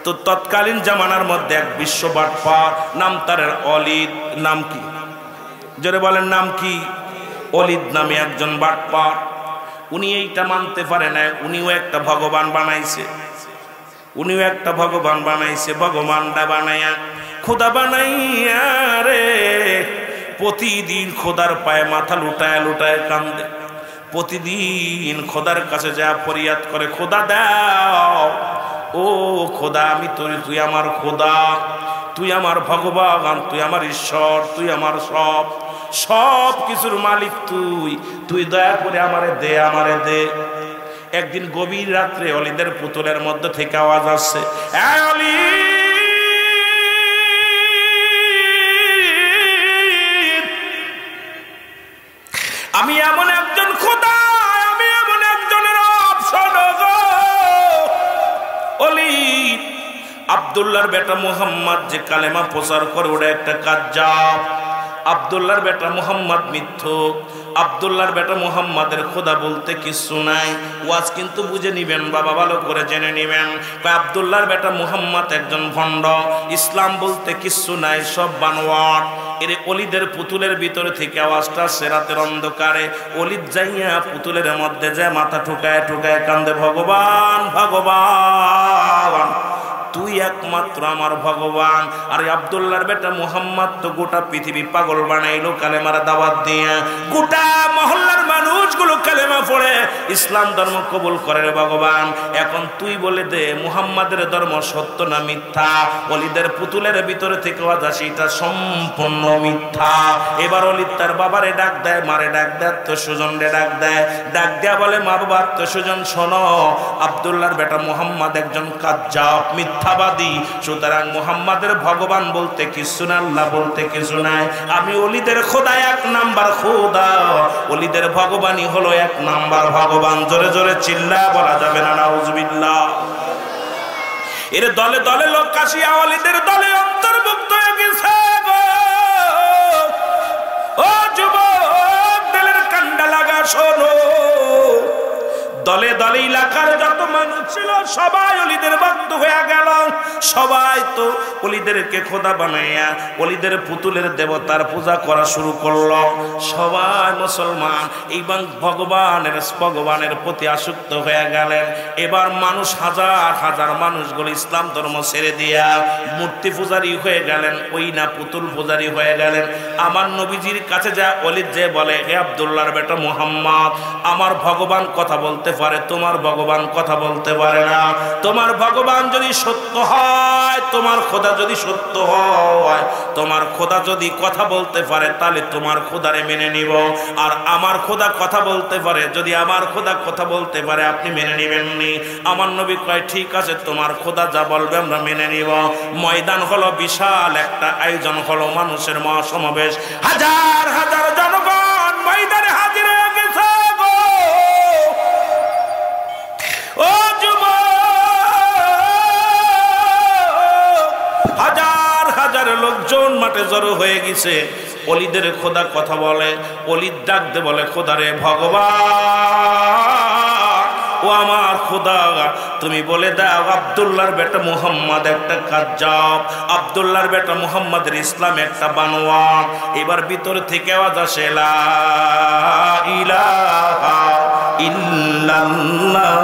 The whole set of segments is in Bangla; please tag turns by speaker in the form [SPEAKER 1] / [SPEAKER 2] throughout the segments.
[SPEAKER 1] তো তৎকালীন জামানার মধ্যে এক বিশ্ব বাটপার, নাম তার অলিদ। নাম কি? জোরে বলেন, নাম কি? অলিদ নামে একজন বাটপার। উনি এইটা মানতে পারে না, উনিও একটা ভগবান বানাইছে। উনিও একটা ভগবান বানাইছে। ভগবানটা বানাইয়া, খোদা বানাইয়া রে প্রতিদিন খোদার পায়ে মাথা লুটায় লুটায় কান্দে। প্রতিদিন খোদার কাছে যা ফরিয়াদ করে, খোদা দাও, ও খোদা আমি তুই আমার খোদা, তুই আমার ভগবান, তুই আমার ঈশ্বর, তুই আমার সব কিছুর মালিক, তুই দয়া করে আমারে দে, আমারে দে। একদিন গভীর রাত্রে অলিদের পুতুলের মধ্যে থেকে আওয়াজ আসছে, আমি এমন একজন খোদা, আমি এমন একজনের অলিদ। আব্দুল্লাহর বেটা মুহাম্মদ যে কালেমা প্রচার করে, ওটা একটা কাজ্জাব। আব্দুল্লাহর বেটা মুহাম্মদ মিথ্যুক। আব্দুল্লাহর বেটা মুহাম্মাদের খোদা বলতে কিছু নাই। ওয়াজ কিন্তু বুঝে নিবেন বাবা, ভালো করে জেনে নিবেন। আব্দুল্লাহর বেটা মুহাম্মদ একজন ভণ্ড। ইসলাম বলতে কিছু নাই, সব বানোয়াট। এর অলিদের পুতুলের ভিতরে থেকে আওয়াজটা সেরাতের অন্ধকারে অলিদ যাইয়া পুতুলের মধ্যে যায় মাথা ঠুকায় ঠুকায় কান্দে, ভগবান ভগবান, তুই একমাত্র আমার ভগবান। আর আব্দুল্লাহর বেটা মুহাম্মদ তো গোটা পৃথিবী পাগল বানাইলো কালেমার দাওয়াত দিয়ে। গোটা মহল্লার মানুষগুলো কালেমা পড়ে ইসলাম ধর্ম কবুল করে রে ভগবান। এখন তুই বলে দে মুহাম্মাদের ধর্ম সত্য না মিথ্যা? অলিদের পুতুলের ভিতরে থেকে আওয়াজ এটা সম্পূর্ণ মিথ্যা। এবার অলিদ তার বাবারে ডাক দেয়, মারে ডাক দেয়, আত্মস্বজনরে ডাক দেয়। ডাক দেয়া বলে, মা বাবা আত্মস্বজন শোনো, আব্দুল্লাহর বেটা মুহাম্মদ একজন কাজ্জাব, মিথ্যাবাদী। সুতরাং মুহাম্মাদের ভগবান বলতে কিছু না, আল্লাহ বলতে কিছু নাই। আমি অলিদের খোদা, এক নাম্বার খোদা। অলিদের ভগবানই হলো এক নাম্বার ভগবান। জোরে জোরে চিল্লায় বলা যাবে না নাউজুবিল্লাহ। এর দলে দলে লোক কাশিয়া অলিদের দলে অন্তর্ভুক্ত হয়ে গেছে। ও যুবক, দিলের কান্ডা লাগা শোনো। দলে দলে এলাকার যত মানুষ ছিল সবাই অলিদের ভক্ত হয়ে গেল। সবাই তো অলিদেরকে খোদা বানাইয়া অলিদের পুতুলের দেবতার পূজা করা শুরু করলো। সবাই মুসলমান এবং ভগবানের প্রতি আসক্ত হয়ে গেলেন। এবার মানুষ হাজার হাজার মানুষগুলো ইসলাম ধর্ম ছেড়ে দিয়া মূর্তি পূজারী হয়ে গেলেন, ওই না পুতুল পূজারী হয়ে গেলেন। আমার নবীজির কাছে যা অলিদ যে বলে, হে আব্দুল্লাহর বেটা মুহাম্মদ, আমার ভগবান কথা বলতে পারে, তোমার ভগবান কথা বলতে পারে না। তোমার ভগবান যদি সত্য হয়, তোমার খোদা যদি সত্য হয়, তোমার খোদা যদি কথা বলতে পারে, তাহলে তোমার খোদারে মেনে নিব। আর আমার খোদা কথা বলতে পারে, যদি আমার খোদা কথা বলতে পারে, আপনি মেনে নিবেননি। আমার নবী কয়, ঠিক আছে, তোমার খোদা যা বলবে আমরা মেনে নিব। ময়দান হলো বিশাল একটা আয়োজন, হলো মানুষের মহাসমাবেশ। হাজার হাজার জনগণ ময়দানে হাজির হয়ে গেছে। ও যুবক, হাজার হাজার লোকজন মাঠে জড়ো হয়ে গেছে। অলিদের খোদা কথা বলে। অলিদ ডাক দে বলে, খোদারে ভগবান, ও আমার খোদা, তুমি বলে দাও আব্দুল্লাহর বেটা মুহাম্মদ একটা কাজ্জাব, আব্দুল্লাহর বেটা মুহাম্মদের ইসলাম একটা বানোয়াট। এবার ভিতর থেকে আওয়াজ আসে, লা ইলাহা ইল্লাল্লাহ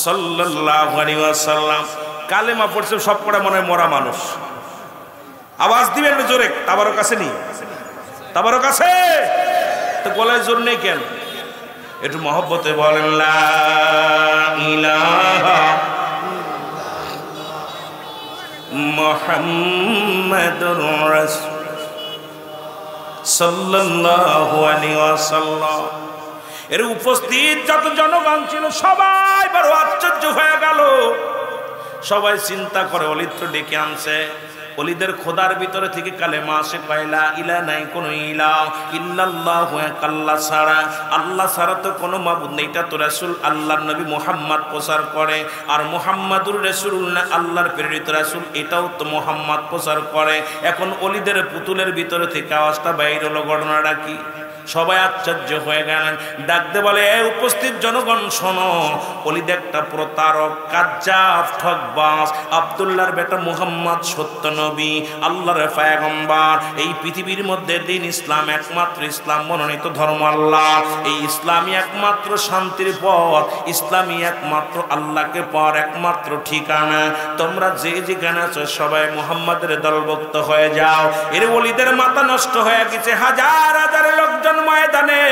[SPEAKER 1] সাল্লাল্লাহু আলাইহি ওয়াসাল্লাম। কালেমা পড়ছে সব কটা মনে হয় মরা মানুষ। আওয়াজ দিবেন জোরে, তাবারক আছে নি? তাবারক আছে তো গলায় জোর নেই কেন? একটু মহব্বতে বলেন, লা ইলাহা মুহাম্মাদুর রাসূল সাল্লাল্লাহু আলাইহি ওয়াসাল্লাম। এর উপস্থিত যত জনগণ ছিল সবাই বড় আশ্চর্য হয়ে গেল। সবাই চিন্তা করে, অলিদ তো ডেকে আনছে, অলিদের খোদার ভিতরে থেকে কালেমা আসে, কয়লা ইলা নাই কোন ইলা ইল্লাল্লাহু, আল্লাহ ছাড়া, আল্লাহ ছাড়া তো কোনো মাবুদ নেই। এটা তো রাসূল আল্লাহর নবী মুহাম্মদ প্রচার করে। আর মুহাম্মাদুর রাসূলুল্লাহ, আল্লাহর প্রেরিত রাসূল, এটাও তো মুহাম্মদ প্রচার করে। এখন অলিদের পুতুলের ভিতরে থেকে আওয়াজটা বাইরে হলো, ঘটনাটা কি? সবাই আশ্চর্য হয়ে গেলেন। ডাকতে বলে, এই উপস্থিত জনগণ শোনো, ওলিদ একটা প্রতারক, কাজ্জাব, ঠকবাজ। আব্দুল্লাহর বেটা মুহাম্মদ সত্য নবী, আল্লাহর পয়গম্বর। এই পৃথিবীর মধ্যে দিন ইসলাম, একমাত্র ইসলাম মনোনীত ধর্ম আল্লাহ। এই ইসলামই একমাত্র শান্তির পথ, ইসলামই একমাত্র আল্লাহকে পাওয়ার একমাত্র ঠিকানা। তোমরা যে যেখানে আছো সবাই মুহাম্মাদের দলভুক্ত হয়ে যাও। এর ওলিদের মাথা নষ্ট হয়ে গেছে। হাজার হাজার লোকজন ময়দানে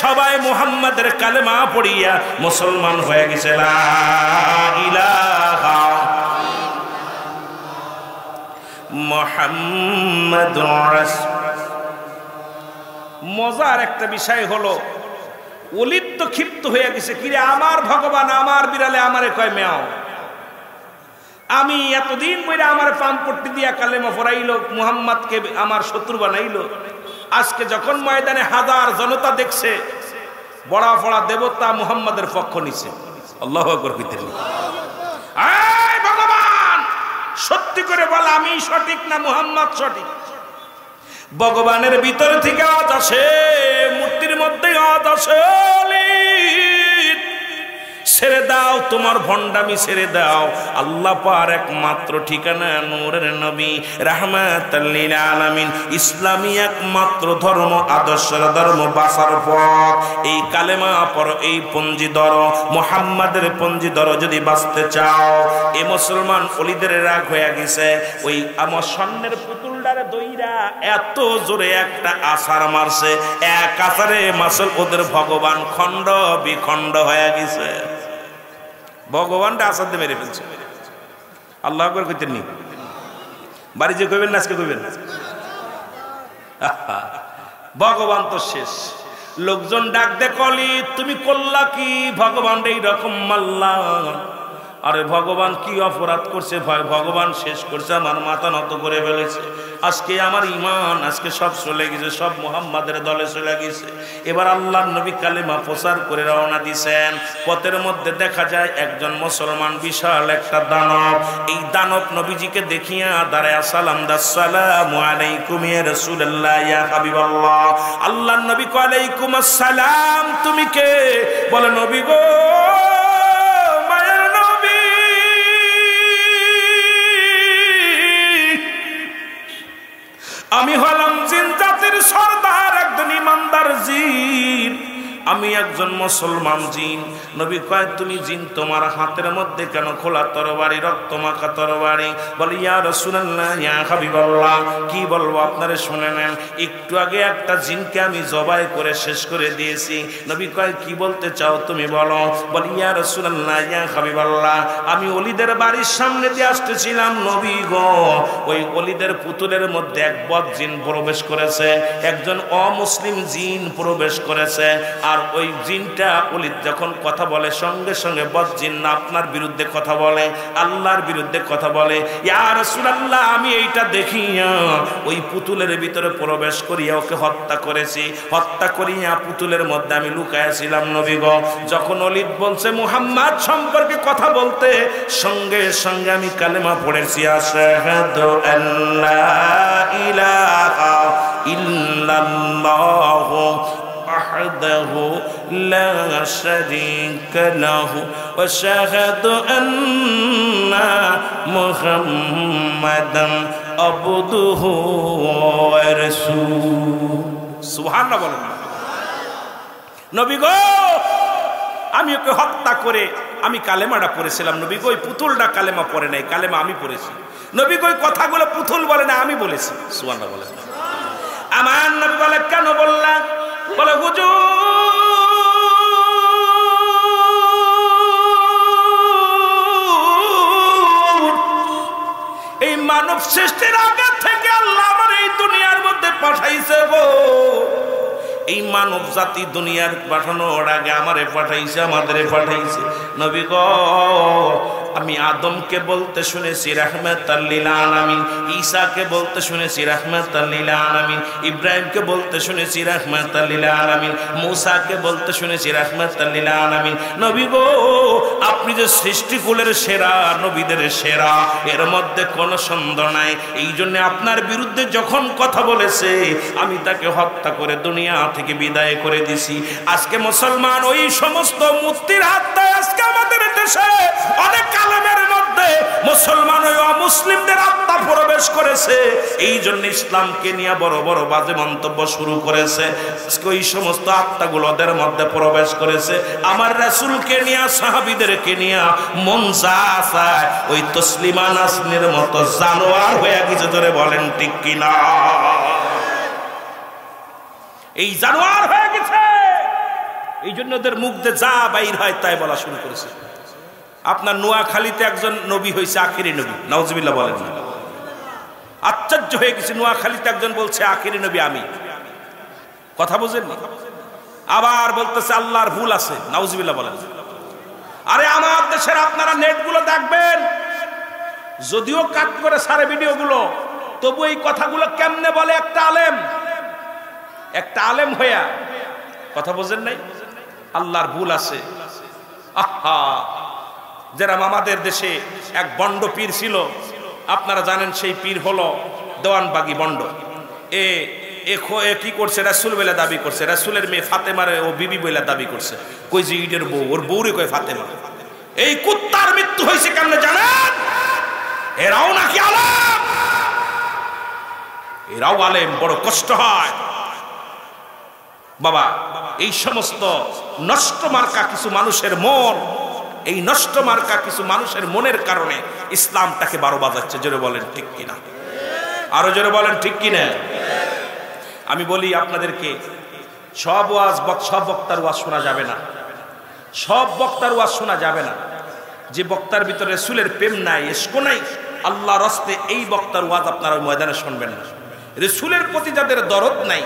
[SPEAKER 1] সবাই মুহাম্মাদের কালেমা পড়িয়া মুসলমান হয়ে গেছে। লা ইলাহা মুহাম্মাদুর রাসূল। মজার একটা বিষয় হলো, ওলিদ তো ক্ষিপ্ত হয়ে গেছে, কিরে আমার ভগবান আমার বিড়ালে আমারে কয় মেও। আমি এতদিন বইরা আমার পাম্পট্টি দিয়া কালেমা পড়াইলো, মুহাম্মাদকে আমার শত্রু বানাইলো। আজকে যখন ময়দানে হাজার জনতা দেখছে, বড়া ফড়া দেবতা মুহাম্মাদের পক্ষ নিছে। আল্লাহু আকবার কইতেন। এই ভগবান, সত্যি করে বল আমি সঠিক না মুহাম্মদ সঠিক? ভগবানের ভিতর থেকে আওয়াজ আসে, মূর্তির মধ্যে আওয়াজ আসে, ছেড়ে দাও তোমার ভণ্ডামি, ছেড়ে দাও। আল্লাহ পার একমাত্র ঠিকানা নূরের নবী, রাহমাতাল লিল আলামিন। ইসলামী একমাত্র ধর্ম, আদর্শের ধর্ম, বাঁচার পথ। এই কালেমা পড়ো, এই পঞ্জি ধরো, মুহাম্মাদের পঞ্জি ধরো যদি বাঁচতে চাও। এই মুসলমান ওলিদের রাগ হয়ে গেছে। ওই আমার স্বর্ণের পুতুলটারে দইরা এত জোরে একটা আছাড় মারছে, এক আছাড়ে মাসল ওদের ভগবান খণ্ড বিখণ্ড হয়ে গেছে। ভগবানটা আসাদ দিয়ে মেরে ফেলছে। আল্লাহ আকবার কইতেন নি? বাড়ি যে কইবেন না আজকে কইবেন। ভগবান তো শেষ। লোকজন ডাক দে, কলি তুমি করলা কি? ভগবান এইরকম মাল্লা। আরে ভগবান কি অপরাধ করছে? ভগবান শেষ করছে, আমার মাথা নত করে ফেলেছে। আজকে আমার ইমান আজকে সব চলে গেছে, সব মুহাম্মাদের দলে চলে গেছে। এবার আল্লাহর নবী কালেমা প্রচার করে রওনা দিয়েছেন। পথের মধ্যে দেখা যায় একজন মুসলমান বিশাল একটা দানব। এই দানব নবীজিকে দেখিয়া দাঁড়ায় সালাম দা, আসসালামু আলাইকুম ইয়া রাসূলুল্লাহ ইয়া হাবিবাল্লাহ। আল্লাহর নবী কয়, আলাইকুম আসসালাম। তুমি কে? বলে, নবী গো, আমি হলাম জিন জাতির সর্দার, একজন ইমানদার জিন। আমি একজন মুসলমান জিন। নবী কয়, তুমি জিন, তোমার হাতের মধ্যে কেন খোলা তরবারি, রক্ত মাখা তরবারি? বলে, ইয়া রাসূলুল্লাহ ইয়া হাবিবাল্লাহ। কি বলবো আপনারে শুনে নেন। একটু আগে একটা জিনকে আমি জবাই করে শেষ করে দিয়েছি। নবী কয়, কি বলতে চাও তুমি বলো? বলে, ইয়া রাসূলুল্লাহ ইয়া হাবিবাল্লাহ, আমি ওলিদের বাড়ির সামনে দিয়ে আসতেছিলাম নবী গো, ওই ওলিদের পুতুলের মধ্যে এক বদ জিন প্রবেশ করেছে, একজন অমুসলিম জিন প্রবেশ করেছে। আর ওই জিনটা ওলিদ যখন কথা বলে, সঙ্গে সঙ্গে বদ জিন না আপনার বিরুদ্ধে কথা বলে, আল্লাহর বিরুদ্ধে কথা বলে। ইয়া রাসূলুল্লাহ, আমি এইটা দেখিয়া ওই পুতুলের ভিতরে প্রবেশ করিয়া ওকে হত্যা করেছি। হত্যা করিয়া পুতুলের মধ্যে আমি লুকাইছিলাম নবী গো। যখন ওলিদ বলছে মুহাম্মদ সম্পর্কে কথা বলতে, সঙ্গে সঙ্গে আমি কালেমা পড়েছি, আশহাদু আল্লা ইলাহা ইল্লাল্লাহু وحده لا شريك له واشهد ان محمدا عبده ورسوله। সুবহানাল্লাহ বলেন। নবী গো, আমি ওকে হত্যা করে আমি কালেমাটা পড়েছিলাম। নবী গো, ওই পুতুলটা কালেমা পড়ে নাই, কালেমা আমি পড়েছি। নবী গো, কথাগুলো পুতুল বলে না, আমি বলেছি। সুবহানাল্লাহ বলেন। আমার নবী বলে, কেন বললা? বলে, হুজুর, এই মানব সৃষ্টির আগে থেকে আল্লাহ আমার এই দুনিয়ার মধ্যে পাঠাইছে গো। এই মানব জাতি দুনিয়ার পাঠানোর আগে আমারে পাঠাইছে, আমাদের পাঠাইছে। নবী গো, আমি আদমকে বলতে শুনেছি রাহমাতাল লিল আলামিন, ঈসাকে বলতে শুনেছি রাহমাতাল লিল আলামিন, ইব্রাহিমকে বলতে শুনেছি রাহমাতাল লিল আলামিন, মুসাকে বলতে শুনেছি রাহমাতাল লিল আলামিন। নবী গো, আপনি যে সৃষ্টিকুলের সেরা, নবীদের সেরা, এর মধ্যে কোনো সন্দেহ নাই। এই জন্য আপনার বিরুদ্ধে যখন কথা বলেছে আমি তাকে হত্যা করে দুনিয়া থেকে বিদায় করে দিছি। আজকে মুসলমান ওই সমস্ত মূর্তির আত্মায় আজকে আমাদের দেশে অনেক কালামের মধ্যে মুসলমান ওই অমুসলিমদের আত্মা প্রবেশ করেছে। এই জন্য ইসলামকে নিয়ে বড় বড় বাজে মন্তব্য শুরু করেছে। আজকে ওই সমস্ত আত্মাগুলো ওদের মধ্যে প্রবেশ করেছে। আমার রাসূলকে নিয়ে, সাহাবীদেরকে নিয়ে মন যা চায় ওই তসলিমা নাসরিনের মতো জানোয়ার হয়ে গেছে। ধরে বলেন ঠিক কিনা? এই জানোয়ার হয়ে গেছে। এই জন্য ওদের মুখ দিয়ে যা বাইর হয় তাই বলা শুরু করেছে। আপনার নোয়াখালীতে একজন নবী হয়েছে আখিরি নবী, নাউজুবিল্লাহ বলেন না। আশ্চর্য হয়ে গেছে, নোয়াখালীতে একজন বলছে আখিরি নবী আমি। কথা বুঝেননি? আবার বলতেছে আল্লাহর ভুল আছে, নাউজুবিল্লাহ বলেন। আরে আমার দেশের আপনারা নেটগুলো দেখবেন, যদিও কাট করে সারে ভিডিওগুলো, তবু এই কথাগুলো কেমনে বলে একটা আলেম, একটা আলেম হইয়া। কথা বোঝেন নাই? আল্লাহর ভুল আছে। আহা, যেরকম আমাদের দেশে এক বন্ড পীর ছিল, আপনারা জানেন সেই পীর হলো দেওয়ানবাগি বন্ড। এ কি করছে? রাসূল বলে দাবি করছে, রাসূলের মেয়ে ফাতেমারে ও বিবি বলে দাবি করছে। কই যে ঈদের বউ, ওর বউরে কয় ফাতেমা। এই কুত্তার মৃত্যু হয়েছে কেমনে জানেন? এরাও নাকি আলেম, এরাও আলেম। বড় কষ্ট হয় বাবা। এই সমস্ত নষ্ট মার্কা কিছু মানুষের মন, এই নষ্ট মার্কা কিছু মানুষের মনের কারণে ইসলামটাকে 12 বাজাচ্ছে। জোরে বলেন ঠিক কিনা? আরো জোরে বলেন ঠিক কিনা? আমি বলি আপনাদেরকে, সব বক্তার ওয়াজ শোনা যাবে না, সব বক্তার ওয়াজ শোনা যাবে না। যে বক্তার ভিতরে রাসূলের প্রেম নাই, ইশক নাই, আল্লাহর রাস্তে, এই বক্তার ওয়াজ আপনারা ময়দানে শুনবেন না। রাসূলের প্রতি যাদের দরদ নাই,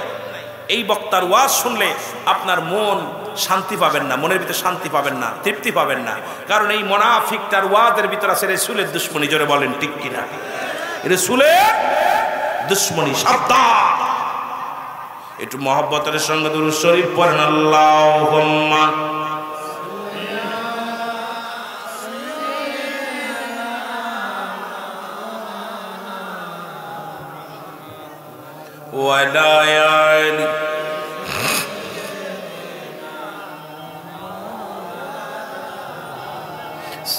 [SPEAKER 1] এই বক্তার ওয়াজ শুনলে আপনার মন শান্তি পাবেন না, মনের ভিতরে শান্তি পাবেন না, তৃপ্তি পাবেন না। কারণ এই মুনাফিকটার ওয়াজের ভিতরে আছে রাসূলের দুশমনী। জোরে বলেন ঠিক কিনা? রাসূলের দুশমনী। সাবধান। একটু মহব্বতের সঙ্গে দুরূদ শরীফ পড়েন। আল্লাহুম্মা ওয়ালা আলি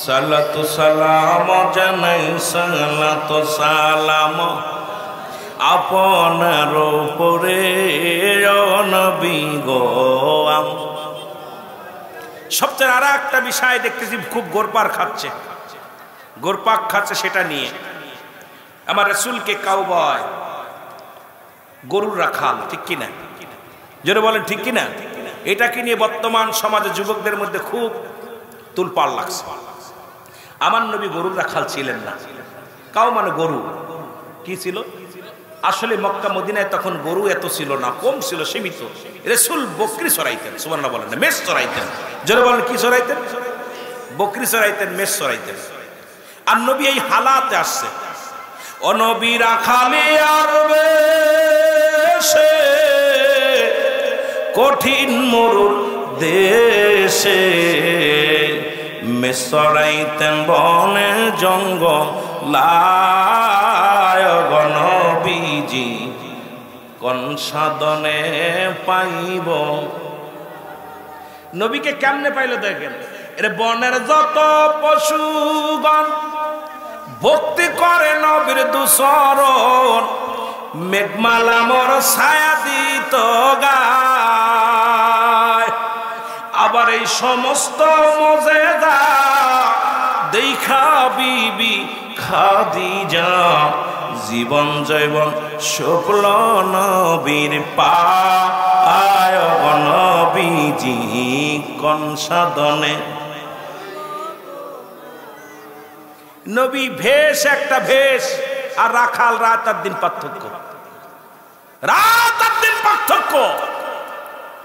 [SPEAKER 1] সালাতু সালাম জানাই, সালাতু সালাম আপনার উপরে নবী গো। সবচেয়ে আর একটা বিষয় দেখতেছি খুব গোরপাক খাচ্ছে, সেটা নিয়ে আমার রাসূলকে কাউবয়, গরুর রাখাল, ঠিক কিনা? জোরে বলেন ঠিক কিনা? এটাকে নিয়ে বর্তমান সমাজে যুবকদের মধ্যে খুব তুলপাড় লাগছে। আমার নবী গরুর রাখাল ছিলেন না। কাউ মানে গরু কি ছিল? আসলে মক্কা মদিনায় তখন গরু এত ছিল না, কম ছিল, সীমিত। রাসূল বকরি চড়াইতেন, সুবহানাল্লাহ বলেন না, মেষ চড়াইতেন। জোরে বলেন কি চড়াইতেন? বকরি চড়াইতেন, মেষ চড়াইতেন। আর নবী এই হালাতে আসছে। ও নবী রাখালে আরবে সে কঠিন মরুর দেশে, মেষ চড়াইতেন বনে জঙ্গলায়। নবীজি কোন সাধনে পাইব? নবীকে কেমনে পাইলো দেখেন। এর বনের যত পশুগণ ভক্তি করে নবীর দুসরণ, মেঘমালা মোর ছায়া দিত গায়। আবার এই সমস্ত মজেদা দেখা বিবি খাদিজা জীবন জৈবন শুক্ল নবীর পায়। নবীজি কোন সাধনে? নবী ভেষ একটা ভেষ, আর রাখাল রাত আর দিন পার্থক্য, রাত আর দিন পার্থক্য।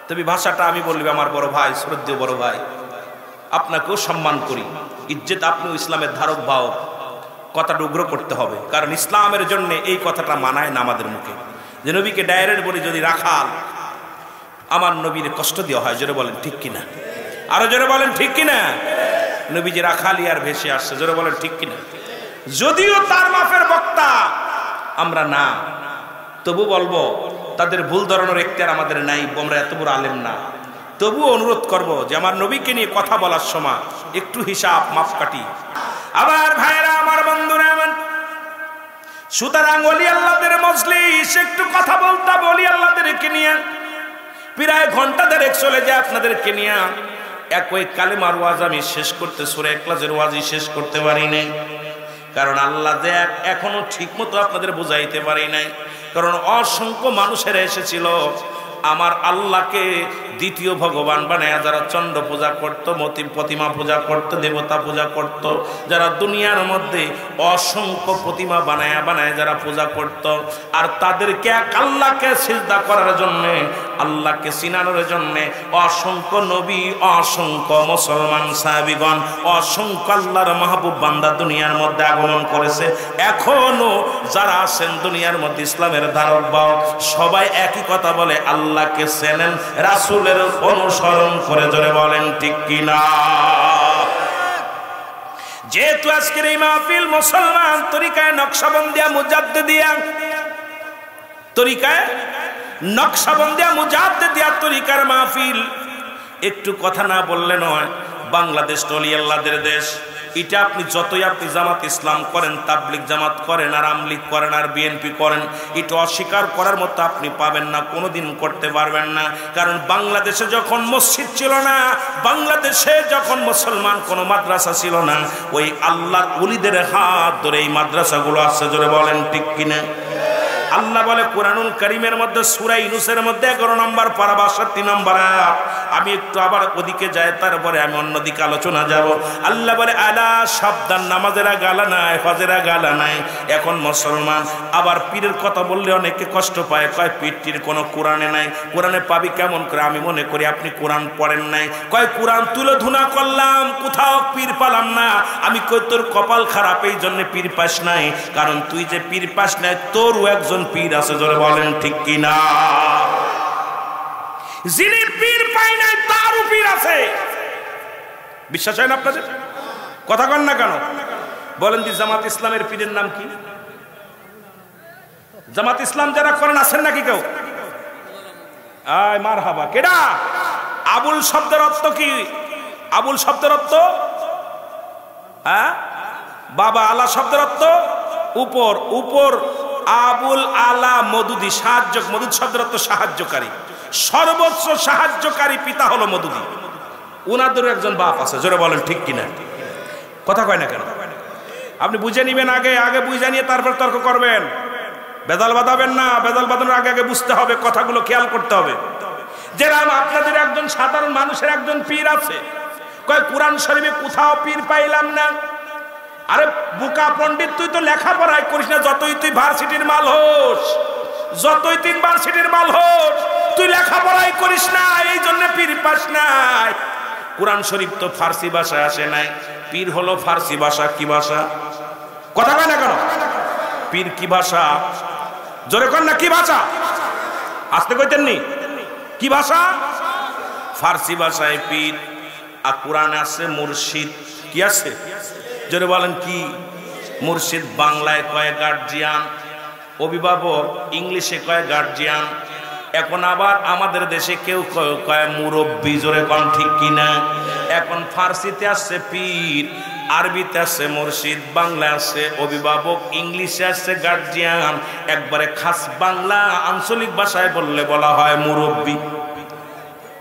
[SPEAKER 1] তবে ভাষাটা আমি বলবি আমার বড় ভাই, শ্রদ্ধেয় বড় ভাই, আপনাকেও সম্মান করি, ইজ্জত আপনিও ইসলামের ধারক বাহক, কথাটা উগ্র করতে হবে, কারণ ইসলামের জন্য এই কথাটা মানায় না আমাদের মুখে। যে নবীকে ডাইরেক্ট বলি যদি রাখাল, আমার নবীর কষ্ট দেওয়া হয়। জোরে বলেন ঠিক কিনা, আরো জোরে বলেন ঠিক কিনা। নবী যে রাখালি আর ভেসে আসছে, জোরে বলেন ঠিক কিনা। যদিও তার মাফের বক্তা আমরা না, তবু বলবো তাদের ভুল ধরানোর এখতিয়ার আমাদের নাই, আমরা এত বড় আলেম না। তবুও অনুরোধ করব যে আমার নবীকে নিয়ে কথা বলার সময় একটু হিসাব মাপকাঠি। আবার ভাইরা আমার, বন্ধুরা আমার, সুতরাং ওলি আল্লাহদের মজলিস, একটু কথা বলতে বলি আল্লাহদেরকে নিয়ে প্রায় ঘন্টা দেড়েক চলে যায় আপনাদেরকে নিয়ে। একই কালেমার ওয়াজ আমি শেষ করতে, সূরা ইখলাসের ওয়াজই শেষ করতে পারি নাই, কারণ আল্লাহ যে এখনো ঠিক মতো আপনাদের বুঝাইতে পারি নাই। কারণ অসংখ্য মানুষেরা এসেছিল আমার আল্লাহকে দ্বিতীয় ভগবান বানায়, যারা চন্দ্র পূজা করত, প্রতিমা পূজা করত, দেবতা পূজা করত, যারা দুনিয়ার মধ্যে অসংখ্য প্রতিমা বানায় যারা পূজা করত, আর তাদেরকে এক আল্লাহকে সিজদা করার জন্য, আল্লাহকে চিনানোর জন্য অসংখ্য নবী, অসংখ্য মুসলমান সাহাবীগণ, অসংখ্য আল্লাহর মাহবুব বান্দা দুনিয়ার মধ্যে আগমন করেছে। এখনো যারা আছেন দুনিয়ার মধ্যে ইসলামের ধারক বাহক, সবাই একই কথা বলে, আল্লাহকে চেনেন, রাসূলের অনুসরণ করে। জোরে বলেন ঠিক কিনা। যেহেতু আজকের এই মাহফিল মুসলমান তরিকায় নকশবন্দিয়া মুজাদ্দিদিয়া তরিকায়, নকশবন্দিয়া মুজাদ্দিদিয়া তরিকার মাহফিল, একটু কথা না বললে নয়। বাংলাদেশ ওলি আল্লাহদের দেশ। এটা আপনি যতই আপনি জামাত ইসলাম করেন, তাবলিগ জামাত করেন, আর আমলিগ করেন, আর বিএনপি করেন, এটা অস্বীকার করার মতো আপনি পাবেন না, কোনোদিন করতে পারবেন না। কারণ বাংলাদেশে যখন মসজিদ ছিল না, বাংলাদেশে যখন মুসলমান কোনো মাদ্রাসা ছিল না, ওই আল্লাহর ওলিদের হাত ধরে এই মাদ্রাসাগুলো আসছে। জোরে বলেন ঠিক কিনা। আল্লাহ বলে কুরআনুল কারীমের মধ্যে সূরা ইউনূসের মধ্যে 11 নম্বর পারা 62 নম্বর আয়াত। আমি একটু আবার ওদিকে যাই, তারপরে আমি অন্যদিকে আলোচনা যাব। আল্লাহ বলে আলা, সাবধান, নামাজেরা গালা নাই, হজেরা গালা নাই। এখন মুসলমান আবার পীরের কথা বললে অনেকে কষ্ট পায়, কয় পীরটির কোনো কোরআনে নাই। কোরআনে পাবি কেমন করে? আমি মনে করি আপনি কোরআন পড়েন নাই। কয় কোরআন তুলে ধুনা করলাম, কোথাও পীর পালাম না। আমি কই তোর কপাল খারাপ, এই জন্য পীর পাস নাই। কারণ তুই যে পীর পাস নাই, তোরও একজন পীর আছে। জোরে বলেন ঠিক কিনা। যিনি পীর পায় নাই তারও পীর আছে। বিশ্বাস হয় না আপনাদের? কথা কন না কেন? বলেন দি জামাত ইসলামের পীরের নাম কি? জামাত ইসলাম যারা করেন আছেন নাকি কেউ? আয় মারহাবা। কেডা? আবুল শব্দের অর্থ কি? আবুল শব্দের অর্থ হ্যাঁ বাবা, আলা শব্দের অর্থ উপর, উপর। আবুল আলা মদুদি, সাহায্য। মদুদ শব্দের অর্থ সাহায্যকারী, সর্বোচ্চ সাহায্যকারী পিতা হলো মদুদি। উনাদের একজন বাপ আছে। জোরে বলেন ঠিক কিনা। কথা কয় না কেন? আপনি বুঝে নিবেন, আগে আগে বুঝে নিয়ে তারপর তর্ক করবেন। বেদাল বাঁধাবেন না। বেদাল বাঁধানোর আগে আগে বুঝতে হবে, কথাগুলো খেয়াল করতে হবে। যেরকম আপনাদের একজন সাধারণ মানুষের একজন পীর আছে, কয় কোরআন শরীফে কোথাও পীর পাইলাম না। আরে বুকা পণ্ডিত, তুই তো লেখাপড়াই করিস না। যতই তুই ভার্সিটির মাল হোস, যতই 3 ভার্সিটির মাল হোস, তুই লেখাপড়াই করিস না, এই জন্য পীর পাস নাই। কোরআন শরীফ তো ফার্সি ভাষায় আসে নাই। পীর হলো ফার্সি ভাষা। কি ভাষা? কথা কয় না কেন? পীর কি ভাষা? জোরে কর না, কি ভাষা? আসতে কইতেননি? কি ভাষা? ফার্সি ভাষায় পীর। আর কোরআনে আছে মুর্শিদ। কি আছে? জোরে বলেন কি? মুর্শিদ। বাংলায় কয় গার্জিয়ান, অভিভাবক। ইংলিশে কয় গার্জিয়ান। এখন আবার আমাদের দেশে কেউ কয় মুরব্বী। জোরে কন ঠিক কিনা। এখন ফার্সিতে আসছে পীর, আরবিতে আসছে মুর্শিদ, বাংলায় আসছে অভিভাবক, ইংলিশে আসছে গার্জিয়ান। একবারে খাস বাংলা আঞ্চলিক ভাষায় বললে বলা হয় মুরব্বী।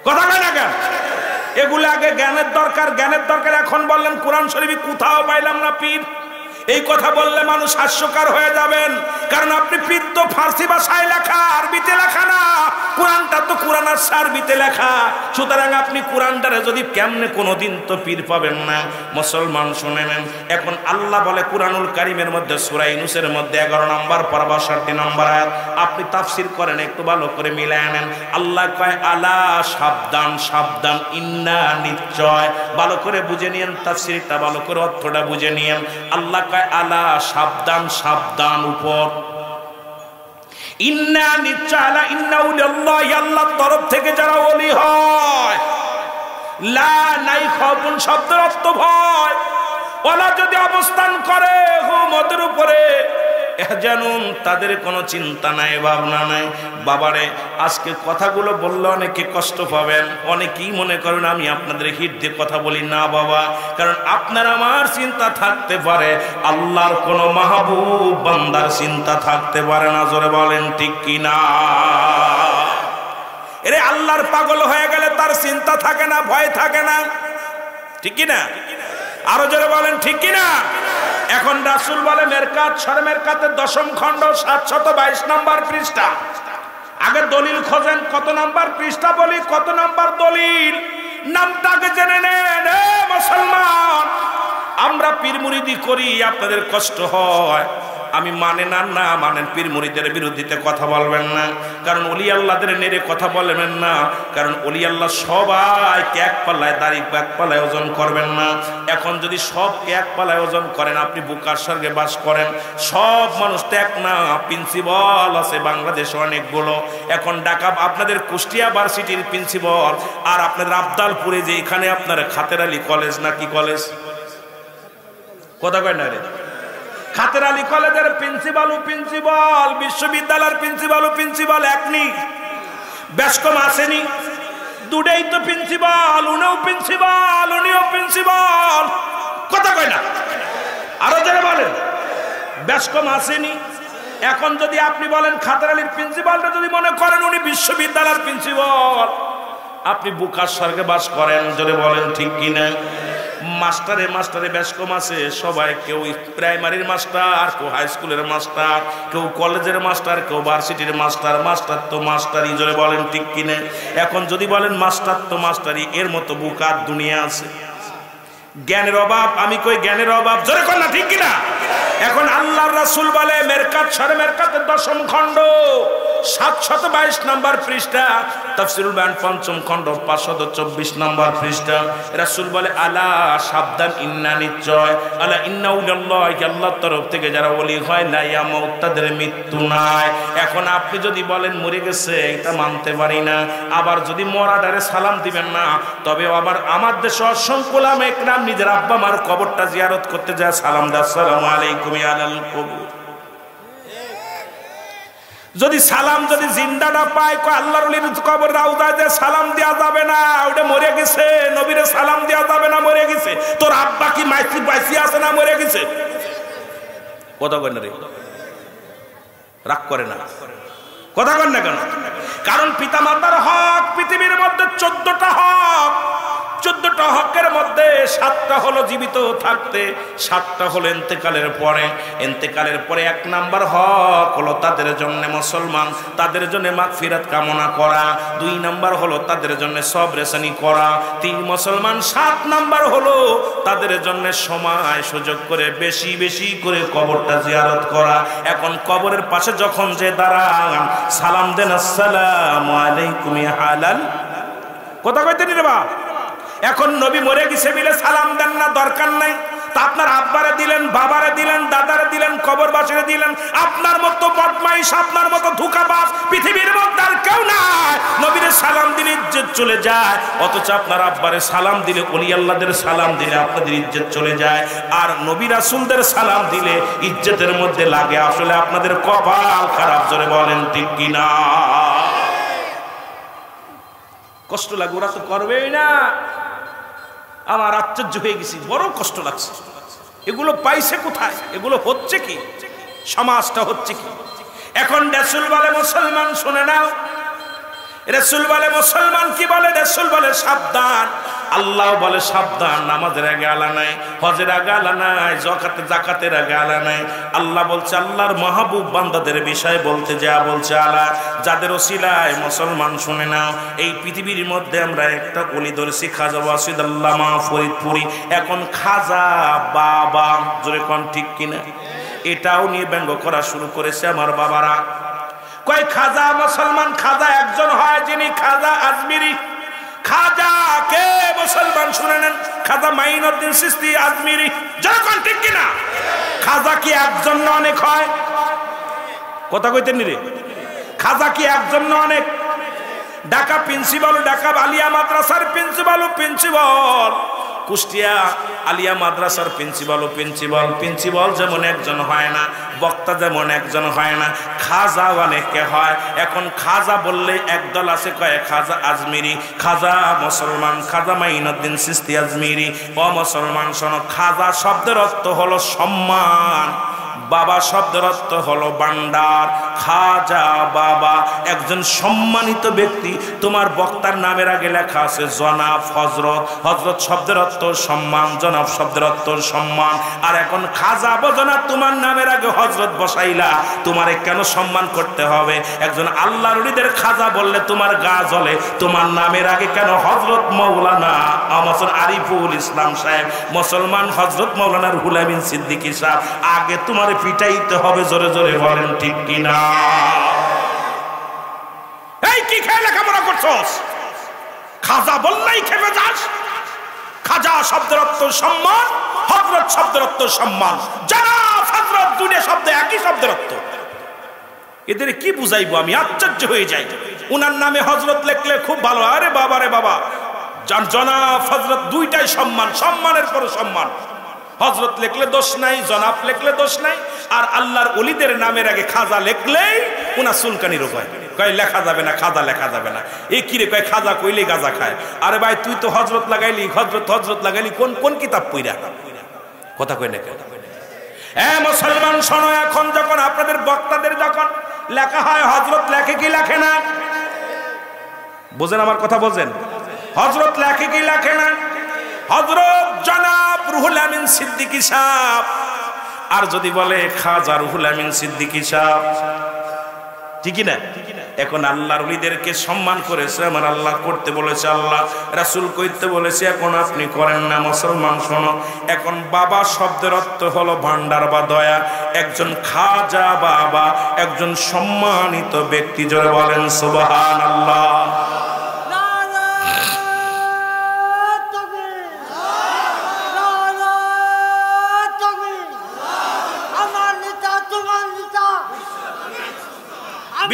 [SPEAKER 1] কথা কয় না কেন? এগুলো আগে জ্ঞানের দরকার, জ্ঞানের দরকার। এখন বললেন কোরআন শরীফে কোথাও পাইলাম না পীর। এই কথা বললে মানুষ হাস্যকর হয়ে যাবেন, কারণ আপনি পীর তো ফার্সি ভাষায় লেখা, আরবিতে লেখা না। কোরআনটা তো কোরআন আর আরবিতে লেখা, সুতরাং আপনি কোরআনটারে যদি কেমনে কোনোদিন তো পীর পাবেন না। মুসলমান শুনে নেন, এখন আল্লাহ বলে কোরআনুল কারীমের মধ্যে সূরা ইউনূসের মধ্যে 11 নম্বর পারা 62 নম্বর আয়াত, আপনি তাফসীর করেন একটু ভালো করে মিলায় নেন। আল্লাহ কয় আলা, সাবধান সাবধান, ইন্না নিশ্চয়, ভালো করে বুঝে নিয়েন, তাফসীরটা ভালো করে অর্থটা বুঝে নিয়েন। আল্লাহ কয় আলা, সাবধান সাবধান, উপর, ইন্না নিশ্চয়, আলা ইন্না উলিল্লাহি, আল্লাহর তরফ থেকে যারা ওলি হয়, লা নাই খাউফুন শব্দের অর্থ ভয়, ওলা যদি অবস্থান করে হুম ওদের উপরে, এহজানুন তাদের কোনো চিন্তা নাই ভাবনা নাই। বাবারে আজকে কথাগুলো বললে অনেকে কষ্ট পাবেন, অনেকেই মনে করেন আমি আপনাদের হিট দিয়ে কথা বলি না বাবা, কারণ আপনার আমার চিন্তা থাকতে পারে, আল্লাহর কোনো মাহবুব বান্দার চিন্তা থাকতে পারে না। জোরে বলেন ঠিক কিনা? এরে আল্লাহর পাগল হয়ে গেলে তার চিন্তা থাকে না, ভয় থাকে না, ঠিক কিনা? আরো জোরে বলেন ঠিক কিনা? এখন রাসূল বলে মেরকাত, সরে মেরকাতের 10ম খণ্ড 722 নম্বর পৃষ্ঠা। আগে দলিল খোঁজেন, কত নাম্বার পৃষ্ঠা বলি, কত নাম্বার দলিল, নামটা আগে জেনে নেন। মুসলমান, আমরা পীর মুরিদি করি, আপনাদের কষ্ট হয়, আমি মানে না, না মানেন, পীর মুরিদের বিরুদ্ধে কথা বলবেন না, কারণ ওলি আল্লাহদের নেড়ে কথা বলবেন না, কারণ ওলি আল্লাহ সবাইকে এক পাল্লায় দাড়ি এক পাল্লায় ওজন করবেন না। এখন যদি সবকে এক পাল্লায় ওজন করেন, আপনি বুকার স্বর্গে বাস করেন, সব মানুষ তো এক না, প্রিন্সিপাল আছে বাংলাদেশে অনেকগুলো। এখন ঢাকা আপনাদের কুষ্টিয়া ভার্সিটির প্রিন্সিপাল, আর আপনাদের আবদালপুরে যে এখানে আপনার খাতের আলী কলেজ না কি কলেজ, কথা কয় না রে, খাতের আলী কলেজের প্রিন্সিপাল ও প্রিন্সিপাল, বিশ্ববিদ্যালয়ের প্রিন্সিপাল ও প্রিন্সিপাল একনি, বেশকম আসেনি, দুটাই তো প্রিন্সিপাল, উনিও প্রিন্সিপাল উনিও প্রিন্সিপাল, কথা কয় না? আরো যারা বলেন বেশকম আসেনি। এখন যদি আপনি বলেন খাতের আলীর প্রিন্সিপালটা যদি মনে করেন উনি বিশ্ববিদ্যালয়ের প্রিন্সিপাল, আপনি বুকার স্বর্গে বাস করেন। জোরে বলেন ঠিক কিনা? মাস্টারে মাস্টারে বেশ কম আছে সবাই, কেউ প্রাইমারির মাস্টার, কেউ হাই স্কুলের মাস্টার, কেউ কলেজের মাস্টার, কেউ ভার্সিটির মাস্টার। মাস্টার তো মাস্টারই, জোরে বলেন ঠিক কিনে? এখন যদি বলেন মাস্টার তো মাস্টারই, এর মতো বুকার দুনিয়া আছে। জ্ঞানের অভাব, আমি কই জ্ঞানের অভাব, জোরে কর না ঠিক কিনা? এখন আল্লাহর রাসূল বলে মেরকাত, সরে মেরকাতের 10ম খণ্ড 722 নম্বর পৃষ্ঠা, তাফসীরুল বায়ান 5ম খণ্ড 524 নম্বর পৃষ্ঠা, রাসূল বলে আলা, সাবধান, ইন্না নিশ্চয়, আলা ইন্না উলিল্লাহি, আল্লাহর তরফ থেকে যারা ওলি হয়, লা ইয়ামুত তাদের মৃত্যু নাই। এখন আপনি যদি বলেন মরে গেছে, এটা মানতে পারি না, আবার যদি মরাডারে সালাম দিবেন না, তবে আবার আমার দেশে অসংখ্য ওলামা একরাম নিজের আব্বা মার কবরটা জিয়ারত করতে যায়, সালাম দেয়, আসসালামু আলাইকুম ইয়া আলাল কবর। যদি সালাম যদি জিন্দা না পায়, আল্লাহর ওলির কবর রাউদা যে সালাম দেওয়া যাবে না, ওটা মরে গেছে, নবীরে সালাম দেওয়া যাবে না, মরে গেছে। তোর আব্বা কি মাইসি বাইসি আছে না মরে গেছে? কথা কয় না রে, রাগ করে না, কথা কয় না কেন? কারণ পিতা মাতার হক পৃথিবীর মধ্যে 14টা হক, 14টা হকের মধ্যে 7টা হলো জীবিত থাকতে, 7টা হলো ইন্তেকালের পরে। ইন্তেকালের পরে 1 নাম্বার হক হলো তাদের জন্য মুসলমান, তাদের জন্য মাগফিরাত কামনা করা। 2 নাম্বার হলো তাদের জন্য সবরেসানি করা। 3 মুসলমান। 7 নাম্বার হলো তাদের জন্য সময় সুযোগ করে বেশি বেশি করে কবরটা জিয়ারত করা। এখন কবরের পাশে যখন যে দাঁড়ান, সালাম দেন, আসসালামু আলাইকুম ইয়া হালাল। কথা কইতে নি রে বা? এখন নবী মরে গেছে বলে সালাম দেন না, দরকার নাই। তা আপনার আব্বারে দিলেন, বাবারে দিলেন, দাদারে দিলেন, কবরবাসীরে দিলেন। আপনার মতো বদমাইশ, আপনার মতো ধোঁকাবাজ পৃথিবীর মধ্যে আর কেউ নাই। নবীরে সালাম দিলে ইজ্জত চলে যায়, অথচ আপনার আব্বারে সালাম দিলে, ওলি আল্লাহদের সালাম দিলে আপনাদের ইজ্জত চলে যায়। আর নবী রাসূলদের সালাম দিলে ইজ্জতের মধ্যে লাগে। আসলে আপনাদের কপাল খারাপ, জোরে বলেন ঠিক কিনা? কষ্ট লাগে, ওরা তো করবেই না। আমার আশ্চর্য হয়ে গেছি, বড় কষ্ট লাগছে। এগুলো পাইছে কোথায়? এগুলো হচ্ছে কি? সমাজটা হচ্ছে কি? এখন রাসূল বলে মুসলমান শুনে নাও, রাসূল বলে মুসলমান কি বলে? রাসূল বলে সাবধান, আল্লাহ বলে সাবধান, নামাজের আগে আলা নাই, হজের আগে আলা নাই, জাকাতের আগে আলা নাই। আল্লাহ বলছে আল্লাহর মাহবুব বান্দাদের বিষয় বলতে যা বলছে আলা। যাদের ওসিলায় মুসলমান শুনে নাও, এই পৃথিবীর মধ্যে আমরা একটা ওলি ধরেছি, খাজা ওয়াসিদ আল্লামা ফরিদপুরি। এখন খাজা বাবা, জোরে কোন ঠিক কিনা? এটাও নিয়ে ব্যঙ্গ করা শুরু করেছে আমার বাবারা। কয় খাজা মুসলমান, খাজা একজন হয় যিনি খাজা আজমিরি। খাজা কে মুসলমান শুনে নেন, খাজা মাইনুদ্দিন চিশতি আজমিরি। যখন ঠিক কিনা? খাজা কি একজন না অনেক হয়? কথা কইতেন নি রে? খাজা কি একজন না অনেক? ঢাকা প্রিন্সিপাল, ঢাকা আলিয়া মাদ্রাসার প্রিন্সিপাল, কুষ্টিয়া আলিয়া মাদ্রাসার প্রিন্সিপাল যেমন একজন হয় না, বক্তা যেমন একজন হয় না, খাজা অনেকে হয়। এখন খাজা বললে একদল আছে কয় খাজা আজমিরি, খাজা মুসলমান, খাজা মাইনুদ্দিন চিশতি আজমিরি। ও মুসলমান শোনো, খাজা শব্দের অর্থ হলো সম্মান, বাবা শব্দের অর্থ হলো ভান্ডার। খাজা বাবা একজন সম্মানিত ব্যক্তি। তোমার বক্তার নামের আগে লেখা আছে জনাব, হযরত। হযরত শব্দের অর্থ সম্মান, জনাব শব্দের অর্থ সম্মান। আর এখন খাজা বজনা তোমার নামের আগে হযরত বসাইলা, তোমারে কেন সম্মান করতে হবে? একজন আল্লাহর ওলিদের খাজা বললে তোমার গা জ্বলে, তোমার নামের আগে কেন হযরত মাওলানা আমসর আরিফুল ইসলাম সাহেব, মুসলমান হযরত মাওলানা রুহুল আমিন সিদ্দিকী সাহেব, আগে তোমার পিটাইতে হবে? জোরে জোরে বলেন ঠিক কিনা? এই কি খেয়ে লেখাপড়া করছস? খাজা বললেই খেপে যাস? খাজা শব্দের অর্থ সম্মান, হযরত শব্দের অর্থ সম্মান, জনাব হযরত দুটো শব্দ একই শব্দের অর্থ। এদের কি বুঝাইবো আমি? আশ্চর্য হয়ে যাই। উনার নামে হযরত লিখলে খুব ভালো, আরে বাবা রে বাবা, জনাব হযরত দুইটাই সম্মান, সম্মানের পর সম্মান। হযরত লিখলে দোষ নাই, জনাব লিখলে দোষ নাই। আর আল্লাহর ওলিদের নামের আগে খাজা লিখলেই উনা চুলকানি রোগ হয়, কয় লেখা যাবে না, খাজা লেখা যাবে না। এ কি রে, কয় খাজা কইলে গাজা খায়। আরে ভাই তুই তো হযরত লাগাইলি, হযরত লাগাইলি কোন কিতাব পইরা? কথা কই না কেন? মুসলমান শোনো, এখন যখন আপনাদের বক্তাদের যখন লেখা হয় হযরত, লেখে কি লেখে না? বোঝেন আমার কথা? বোঝেন? হযরত লেখে কি লেখে না? হযরত জনাব রুহুল আমিন সিদ্দিকী সাহেব। আর যদি বলে খাজা রুহুল আমিন সিদ্দিকী সাহেব, ঠিক না? এখন আল্লাহর ওলিদেরকে সম্মান করেছে আমার আল্লাহ, করতে বলেছে আল্লাহ, রাসূল কইতে বলেছে, এখন আপনি করেন না। মুসলমান শোনো, এখন বাবা শব্দের অর্থ হলো ভান্ডার বা দয়া। একজন খাজা বাবা একজন সম্মানিত ব্যক্তি। জোরে বলেন সুবহানাল্লাহ।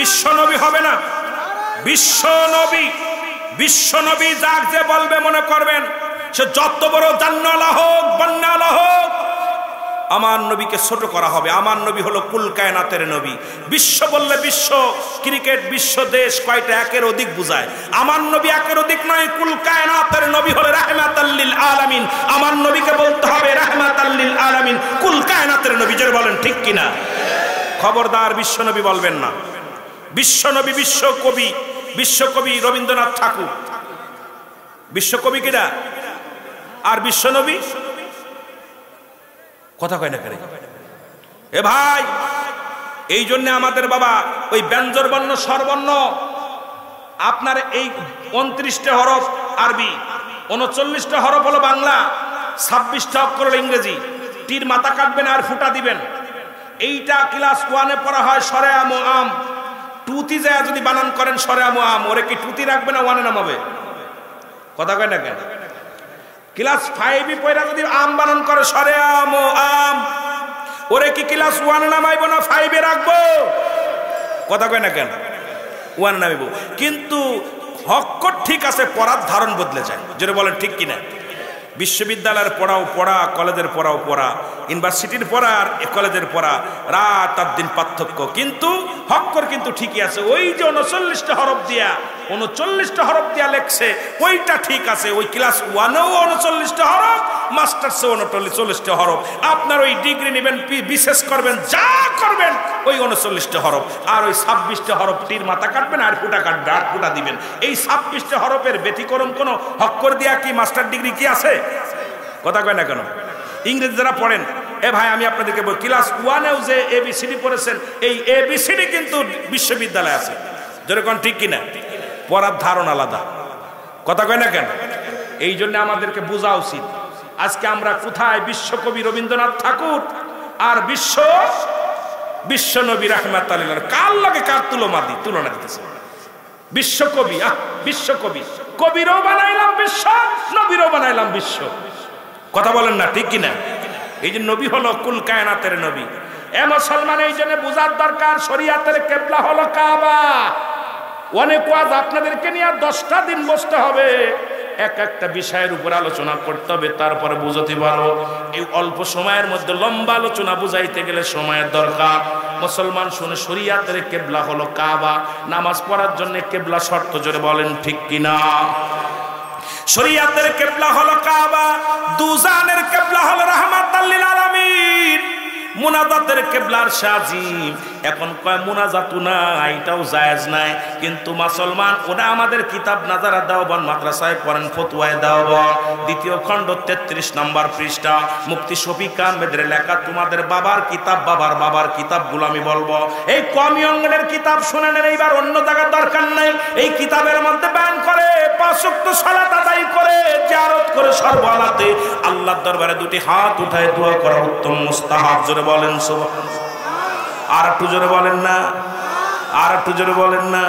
[SPEAKER 1] বিশ্বনবী হবে না, বিশ্বনবী যাক যে বলবে মনে করবেন সে যত বড় জান্নালা হোক, বন্যালা হোক, আমার নবীকে ছোট করা হবে। আমার নবী হলো কুল কায়নাতের নবী। বিশ্ব বললে বিশ্ব, ক্রিকেট বিশ্ব, দেশ কয়টা একের অধিক বুঝায়। আমার নবী একের অধিক নয়, কুল কায়নাতের নবী হলো রাহমাতাল লিল আলামিন। আমার নবীকে বলতে হবে রাহমাতাল লিল আলামিন, কুল কায়নাতের নবী। যারা বলেন ঠিক কিনা? খবরদার বিশ্বনবী বলবেন না। বিশ্বনবী বিশ্বকবি রবীন্দ্রনাথ ঠাকুর বিশ্বকবি কিনা? আর বিশ্বনবী কথা কয় না কেন? এ ভাই, এই জন্য আমাদের বাবা ওই ব্যঞ্জন বর্ণ স্বরবর্ণ, আপনার এই 29টা হরফ আরবি, 39টা হরফ হলো বাংলা, 26টা অক্ষর হলো ইংরেজি। তীর মাথা কাটবেন আর ফুটা দিবেন। এইটা ক্লাস 1-এ পড়া হয় সরে আমো আম। টুতি যায় যদি বানান করেন সরে আমো আম, ওরে কি টুতি রাখবে না 1-এ নামাবে? কথা কয় না কেন? ক্লাস 5-ই পড়া যদি আম বানান করে সরে আমো আম, ওরে কি ক্লাস 1-এ নামাইবো না 5-এ রাখবো? কথা কয় না কেন? 1 নামাইব। কিন্তু অক্ষর ঠিক আছে, পড়ার ধারণ বদলে যায়। যেটা বলেন ঠিক কিনা? বিশ্ববিদ্যালয়ের পড়াও পড়া, কলেজের পড়াও পড়া, ইউনিভার্সিটির পড়া আর কলেজের পড়া, রাত আর দিন পার্থক্য। কিন্তু হক্কর কিন্তু ঠিকই আছে। ওই যে 39টা হরফ দিয়া 39টা হরফ দিয়া লেখছে ওইটা ঠিক আছে। ওই ক্লাস 1-এও 39টা হরফ, মাস্টার্সেও 39টা হরফ। আপনার ওই ডিগ্রি নেবেন, বিশেষ করবেন, যা করবেন ওই 39টা হরফ। আর ওই 26টা হরফটির মাথা কাটবেন আর ফুটা কাটবে আর ফুটা দিবেন। এই 26টা হরফের ব্যতিক্রম কোনো হক্কর দিয়া কি মাস্টার ডিগ্রি কি আছে? কথা কয় না কেন? ইংরেজি যারা পড়েন, এ ভাই আমি আপনাদেরকে বলি, ক্লাস 1-এও যে ABCD পড়েছেন, এই ABCD কিন্তু বিশ্ববিদ্যালয়ে আছে। যেরকম ঠিক কিনা? পড়ার ধারণা আলাদা। কথা কয় না কেন? এই জন্য আমাদেরকে বোঝা উচিত আজকে আমরা কোথায় বিশ্বকবি রবীন্দ্রনাথ ঠাকুর আর বিশ্বনবী রাহমাতুল্লাহ আলাইহি কার লাগে কার তুলনা দিতেছে? বিশ্বকবি, বিশ্বকবি, কবিরও বানাইলাম বিশ্ব, নবীরও বানাইলাম বিশ্ব। কথা বলেন না ঠিক কিনা? এই যে নবী হলো কুল কায়নাতের নবী। এ মুসলমান, এই জন্য বুঝার দরকার শরীয়তের কিবলা হলো কাবা। অনেক ওয়াজ আপনাদেরকে নিয়ে 10টা দিন বসতে হবে, এক একটা বিষয়ের উপর আলোচনা করতে হবে, তারপরে বুঝতে পারো। এই অল্প সময়ের মধ্যে লম্বা আলোচনা বুঝাইতে গেলে সময়ের দরকার। মুসলমান শুনে, শরীয়তের কিবলা হলো কাবা। নামাজ পড়ার জন্য কিবলা শর্ত, জোরে বলেন ঠিক কিনা? শরীয়তের কিবলা হলো কাবা, দুজানের কিবলা হলো রাহমাতাল লিল আলামিন, মুনাজাতের কিবলার শাহজিম। এখন কয় মুনাজাতু না, এটাও জায়েজ নাই। কিন্তু মুসলমান, ওরা আমাদের কিতাব নাজারা দেওবন মাদ্রাসায় পড়েন, ফতোয়ায়ে দেওবন 2য় খণ্ড 33 নম্বর পৃষ্ঠা, মুফতি শফিক আহমেদের লেখা। তোমাদের বাবার কিতাব, বাবার কিতাবগুলো আমি বলবো। এই কওমি অঙ্গনের কিতাব শুনে নেন, এইবার অন্য জায়গার দরকার নাই। এই কিতাবের মধ্যে বয়ান করে 5 ওয়াক্ত সালাত আদায় করে, জিয়ারত করে, সর্বহালাতে আল্লাহর দরবারে 2টি হাত উঠায় দোয়া করা উত্তম মুস্তাহাব। জোরে বলেন সুবহানাল্লাহ। আর একটু জোরে বলেন না, আর একটু জোরে বলেন না।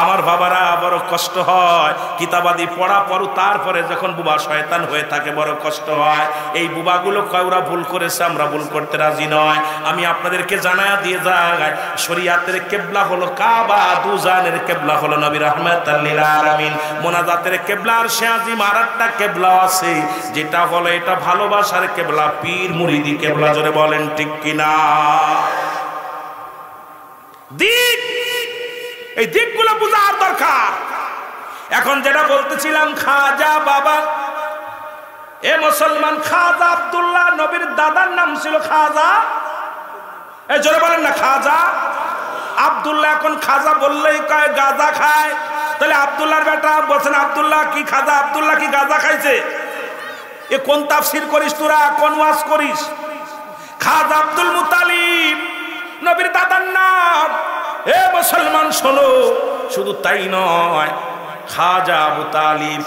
[SPEAKER 1] আমার বাবারা, বড় কষ্ট হয় কিতাবাদি পড়া পড়ো, তারপরে যখন বুবা শয়তান হয়ে থাকে বড় কষ্ট হয়। এই বুবাগুলো কয় ওরা ভুল করেছে, আমরা ভুল করতে রাজি নয়। আমি আপনাদেরকে জানায়া দিয়ে যাই, শরীয়তের কিবলা হলো কাবা, দুজানের কিবলা হলো নবী রাহমাতাল লিল আলামিন। মুনাজাতের কিবলার শাহজিম আর একটা কিবলা আছে, যেটা হলো এটা ভালোবাসার কিবলা, পীর মুরিদি কিবলা। জোরে বলেন ঠিক কিনা? এই দিকগুলো বোঝার দরকার। এখন যেটা বলতেছিলাম, খাজা বাবা, এ মুসলমান, খাজা আব্দুল্লাহ, নবীর দাদার নাম ছিল খাজা। এই জোরে বলেন না, খাজা আব্দুল্লাহ। এখন খাজা বললেই কয় গাঁজা খায়, তাহলে আব্দুল্লাহর বেটা বলছেন আব্দুল্লাহ কি খাজা, আব্দুল্লাহ কি গাঁজা খাইছে? এ কোন তাফসীর করিস তোরা, কোন ওয়াজ করিস? খাজা আব্দুল মুতালিব নবীর দাদার নাম। এ মুসলমান শোনো, শুধু তাই নয়, খাজা আবু তালিব,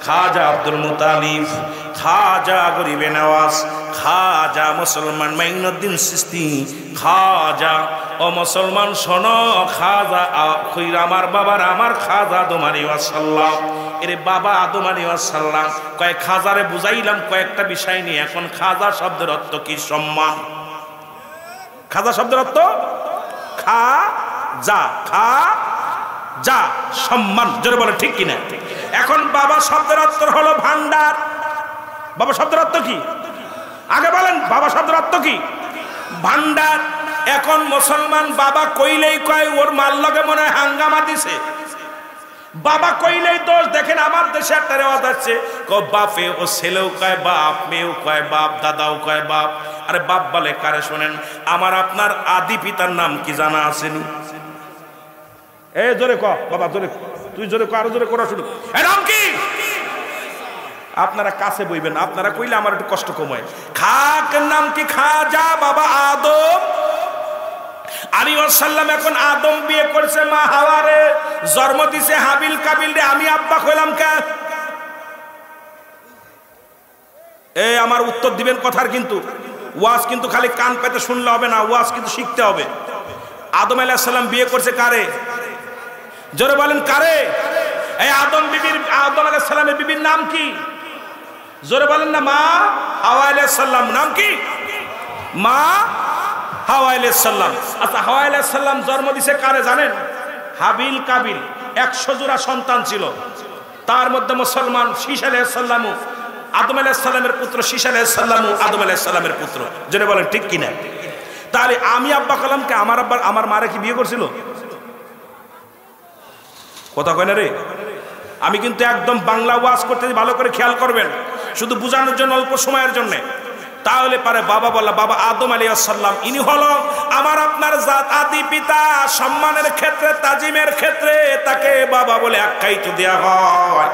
[SPEAKER 1] খাজা আব্দুল মুতালিব, খাজা গরিবে নওয়াজ, খাজা মুসলমান মাইনুদ্দিন চিশতি, খাজা। ও মুসলমান শোনো, খাজা আমার বাবার, আমার খাজা আদম আলাইহিস সালাম। এর বাবা আদম আলাইহিস সালাম। কয়েক খাজারে বুঝাইলাম কয়েকটা বিষয় নিয়ে। এখন খাজা শব্দের অর্থ কি? সম্মান। খাজা শব্দের অর্থ খাজা, সম্মান। জোরে বলে ঠিক কিনা? এখন বাবা শব্দের অর্থ হলো ভান্ডার। বাবা শব্দের অর্থ কি? আগে বলেন, বাবা শব্দের অর্থ কি? ভান্ডার। এখন মুসলমান বাবা কইলেই কয় ওর মাল লগে মনে হয় হাঙ্গামা দিছে। বাবা কইলেই দোষ। দেখেন আমার দেশে একটা রেওয়াজ আছে, বাপে ও ছেলেও কয় বাপ, মেয়েও কয় বাপ, দাদাও কয় বাপ। আরে বাপ বলে কারে শোনেন? আমার আপনার আদি পিতার নাম কি জানা আসেনি? এ জোরে ক বাবা, জোরে তুই জোরে ক, আরো জোরে করা শুরু। এর নাম কি? আপনারা কাছে বইবেন, আপনারা কইলে আমার একটু কষ্ট কমায়। খাকের নাম কি? খাজা বাবা আদম আলাইহিস সালাম। এখন আদম বিয়ে করেছে মা হাওয়ারে, জন্ম দিছে হাবিল কাবিল রে। আমি আব্বা কইলাম কে? এই আমার উত্তর দিবেন কথার, কিন্তু ওয়াজ কিন্তু খালি কান পেতে শুনলে হবে না, ওয়াজ কিন্তু শিখতে হবে। আদম আলাইহিস সালাম বিয়ে করছে কারে? জোরে বলেন কারে? এই আদম আলাইহিস সালামের বিবির নাম কি? জোরে বলেন না। মা হাওয়া আলাইহিস সালাম। নাম কি? মা হাওয়া আলাইহিস সালাম। আচ্ছা, হাওয়া আলাইহিস সালাম জন্ম দিছে কারে জানেন? হাবিল কাবিল। 100 জোড়া সন্তান ছিল, তার মধ্যে মুসলমান শীশ আলাইহিস সালাম আদম আলাইহিস সালামের পুত্র, শীশ আলাইহিস সালাম আদম আলাইহিস সালামের পুত্র। জোরে বলেন ঠিক কিনা? তাহলে আমি আব্বা কালামকে আমার মারে কি বিয়ে করছিল? কথা কয় না রে। আমি কিন্তু একদম বাংলা ওয়াজ করতে, ভালো করে খেয়াল করবেন, শুধু বোঝানোর জন্য, অল্প সময়ের জন্য। তাহলে পারে বাবা বলা, বাবা আদম আলাইহিস সালাম ইনি হলো আমার আপনার জাত আদি পিতা। সম্মানের ক্ষেত্রে, তাজিমের ক্ষেত্রে তাকে বাবা বলে আখ্যায়িত দেয়া হয়।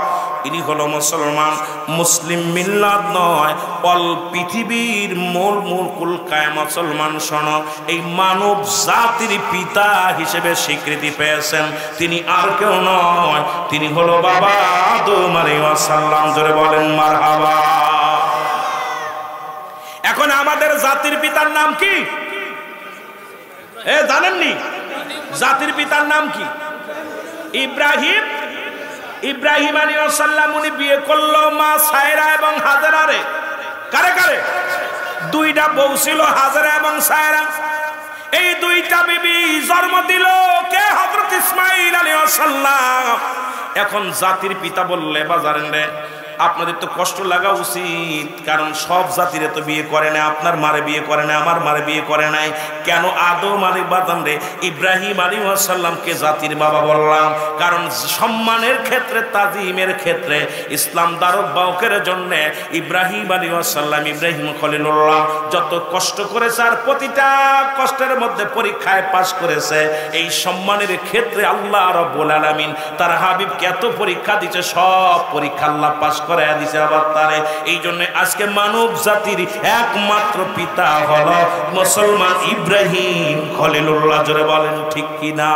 [SPEAKER 1] ইনি হলো মুসলমান, মুসলিম মিল্লাত নয়, অল পৃথিবীর মূল কুল কায় মুসলমান। শোনো, এই মানব জাতির পিতা হিসেবে স্বীকৃতি পেয়েছেন তিনি আর কেউ নয়, তিনি হলো বাবা আদম আলাইহিস সালাম। জোরে বলেন মারহাবা। এখন আমাদের জাতির পিতার নাম কি জানেননি? জাতির পিতার নাম কি? ইব্রাহিম। ইব্রাহিম আলাইহিস সালাম উনি বিয়ে করলো মা সায়রা এবং হাজেরারে। কারে কারে? দুইটা বউ ছিল, হাজেরা এবং সায়রা। এই দুইটা বিবি জন্ম দিল কে? হযরত ইসমাঈল আলাইহিস সালাম। এখন জাতির পিতা বললে বাজারেন রে, আপনাদের তো কষ্ট লাগা উচিত, কারণ সব জাতিরে তো বিয়ে করে না। আপনার মারে বিয়ে করে না, আমার মারে বিয়ে করে নাই, কেন আদম আলী বাদান রে ইব্রাহিম আলাইহিস সালামকে জাতির বাবা বললাম? কারণ সম্মানের ক্ষেত্রে, তাজিমের ক্ষেত্রে, ইসলাম দারুল বাউকের জন্য ইব্রাহিম আলাইহিস সালাম, ইব্রাহিম খলিলুল্লাহ যত কষ্ট করেছে আর প্রতিটা কষ্টের মধ্যে পরীক্ষায় পাশ করেছে। এই সম্মানের ক্ষেত্রে আল্লাহ রাব্বুল আলামিন তার হাবিবকে এত পরীক্ষা দিয়েছে, সব পরীক্ষা আল্লাহ পাশ করে দিয়েছে আবার তারে। এই জন্য আজকে মানব জাতির একমাত্র পিতা হলো মুসলমান ইব্রাহিম খলিলুল্লাহ। জোরে বলেন ঠিক কিনা?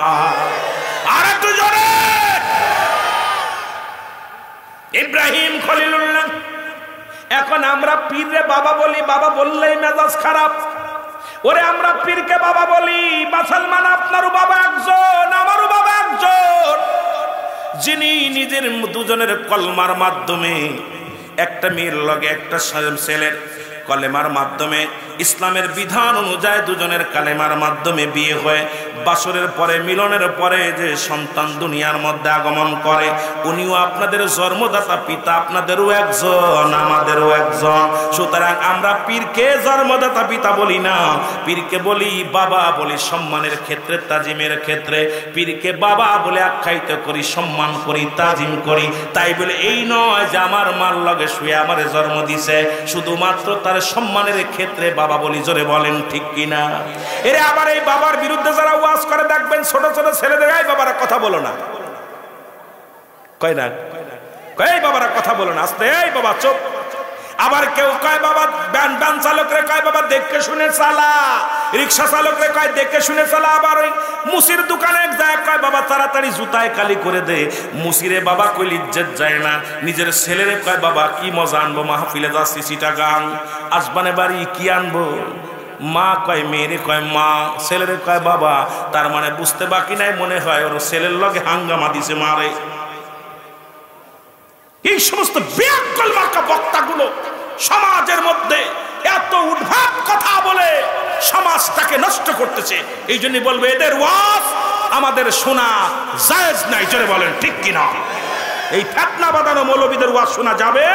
[SPEAKER 1] আর একটু জোরে। ইব্রাহিম খলিলুল্লাহ। এখন আমরা পীররে বাবা বলি, বাবা বললেই মেজাজ খারাপ। ওরে আমরা পীরকে বাবা বলি, মুসলমান আপনারও বাবা একজন, আমারও বাবা একজন, যিনি নিজের দুজনের কলমার মাধ্যমে, একটা মেয়ের লগে একটা ছেলের কলেমার মাধ্যমে, ইসলামের বিধান অনুযায়ী দুজনের কালেমার মাধ্যমে বিয়ে হয়। বাসরের পরে, মিলনের পরে যে সন্তান দুনিয়ার মধ্যে আগমন করে, উনিও আপনাদের জন্মদাতা পিতা, আপনাদেরও একজন, আমাদেরও একজন। সুতরাং আমরা পীরকে জন্মদাতা পিতা বলি না, পীরকে বলি বাবা বলি। সম্মানের ক্ষেত্রে, তাজিমের ক্ষেত্রে পীরকে বাবা বলে আখ্যায়িত করি, সম্মান করি, তাজিম করি। তাই বলে এই নয় যে আমার মার লগে শুয়ে আমারে জন্ম দিছে, শুধুমাত্র তার সম্মানের ক্ষেত্রে বাবা বলি। জোরে বলেন ঠিক কিনা? এরে আবার এই বাবার বিরুদ্ধে যারা ওয়াজ করে দেখবেন ছোট ছোট ছেলেদের, এই বাবারা কথা বলো না, কয় না, কয় বাবারা কথা বলো না, আস্তে, এই বাবা চুপ। আবার কেউ কয় বাবা, ভ্যান চালকরে কয় বাবা দেখে শুনে চালা, রিক্সা চালকরে কয় দেখে শুনে চালা। আবার ওই মুসির দোকানে যায় কয় বাবা তাড়াতাড়ি জুতায় কালি করে দে। মুসিরে বাবা কইলে ইজ্জত যায় না। নিজের ছেলেরে কয় বাবা কি মজা আনবো, মাহফিলে যাচ্ছি চিটাগাং, আসবানে বাড়ি কি আনবো। মা কয় মেয়েরে কয় মা, ছেলেরে কয় বাবা। তার মানে বুঝতে বাকি নাই, মনে হয় ওর ছেলের লগে হাঙ্গামা দিছে মারে। এই সমস্ত বেয়াক্কল মার্কা বক্তাগুলো সমাজের মধ্যে এত উদ্ভট কথা বলে সমাজটাকে নষ্ট করতেছে। এই জন্য বলবে এদের ওয়াজ আমাদের শোনা জায়েজ নাই। জোরে বলেন ঠিক কিনা? এই ফিতনা বাঁধানো মৌলবীদের ওয়াজ শোনা যাবে?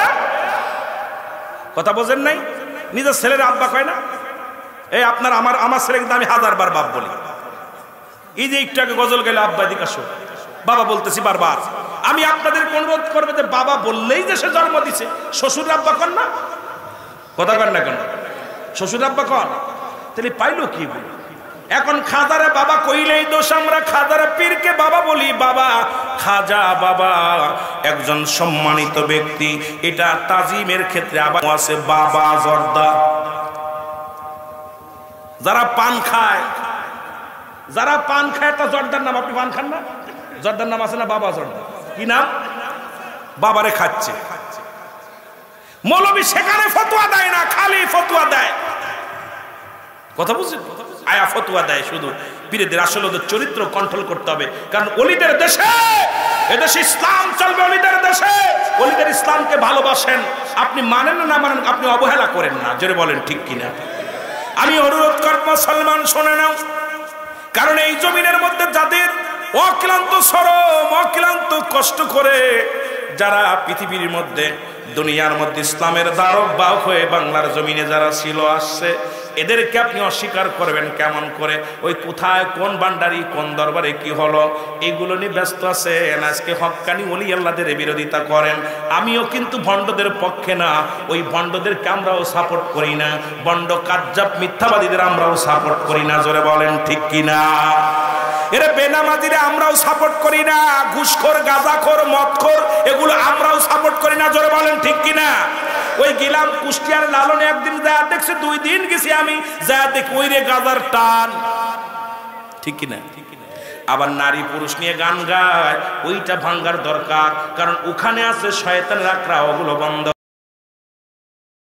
[SPEAKER 1] কথা বোঝেন নাই? নিজের ছেলের আব্বা কয় না, এই আপনার আমার ছেলেকে আমি 1000 বার বাপ বলি। এই যে একটু আগে গজল গেলে আব্বা দিকে আসো, বাবা বলতেছি বারবার। আমি আপনাদের অনুরোধ করবো যে বাবা বললেই যে সে জন্ম দিছে, শ্বশুর আব্বা কন না? কথা কন না কেন? শ্বশুর আব্বা কন, তাহলে পাইলো কি বলি? এখন খাজারে বাবা কইলেই দোষ। আমরা খাজারে পীরকে বাবা বলি। বাবা খাজা বাবা একজন সম্মানিত ব্যক্তি। এটা তাজিমের ক্ষেত্রে আবার আছে বাবা জর্দা। যারা পান খায়, যারা পান খায়, একটা জর্দার নাম, আপনি পান খান না? জর্দার নাম আছে না বাবা জর্দা? কি নাম? বাবারে খাচ্ছে। মৌলবী সেখানে ফতোয়া দেয় না, খালি ফতোয়া দেয়। কথা বুঝছেন? আয়া ফতোয়া দেয় শুধু। পীরদের আসলে ওদের চরিত্র কন্ট্রোল করতে হবে, কারণ অলিদের দেশে, এদেশে ইসলাম চলবে অলিদের দেশে। অলিদের ইসলামকে ভালোবাসেন, আপনি মানেন না মানেন, আপনি অবহেলা করেন না। জোরে বলেন ঠিক কিনা? আমি অনুরোধ করব মুসলমান শুনে নাও, কারণ এই জমিনের মধ্যে যাদের অক্লান্ত শ্রম, অক্লান্ত কষ্ট করে যারা পৃথিবীর মধ্যে দুনিয়ার মধ্যে ইসলামের ধারক বাহক হয়ে বাংলার জমিনে যারা ছিল আসছে, এদেরকে আপনি অস্বীকার করবেন কেমন করে? ওই কোথায় কোন ভান্ডারি কোন দরবারে কি হলো এগুলো নিয়ে ব্যস্ত আছেন। আজকে হক্কানি ওলি আল্লাহদের বিরোধিতা করেন। আমিও কিন্তু ভণ্ডদের পক্ষে না, ওই ভণ্ডদেরকে আমরাও সাপোর্ট করি না, ভণ্ড কাজ্জাব মিথ্যাবাদীদের আমরাও সাপোর্ট করি না। জোরে বলেন ঠিক কিনা? এরা বেনামাজিরা আমরাও সাপোর্ট করি না, ঘুষখোর গাঁজাখোর মদখোর এগুলো আমরাও সাপোর্ট করি না। জোরে বলেন ঠিক কিনা? ওই গেলাম কুষ্টিয়ার লালনে, একদিন যা দেখছে, 2 দিন গেছি আমি, যা দেখি ওই রে গাজার টান, ঠিক কিনা? আবার নারী পুরুষ নিয়ে গান গায়, ওইটা ভাঙ্গার দরকার, কারণ ওখানে আছে শয়তানের আকড়া, ওগুলো বন্ধ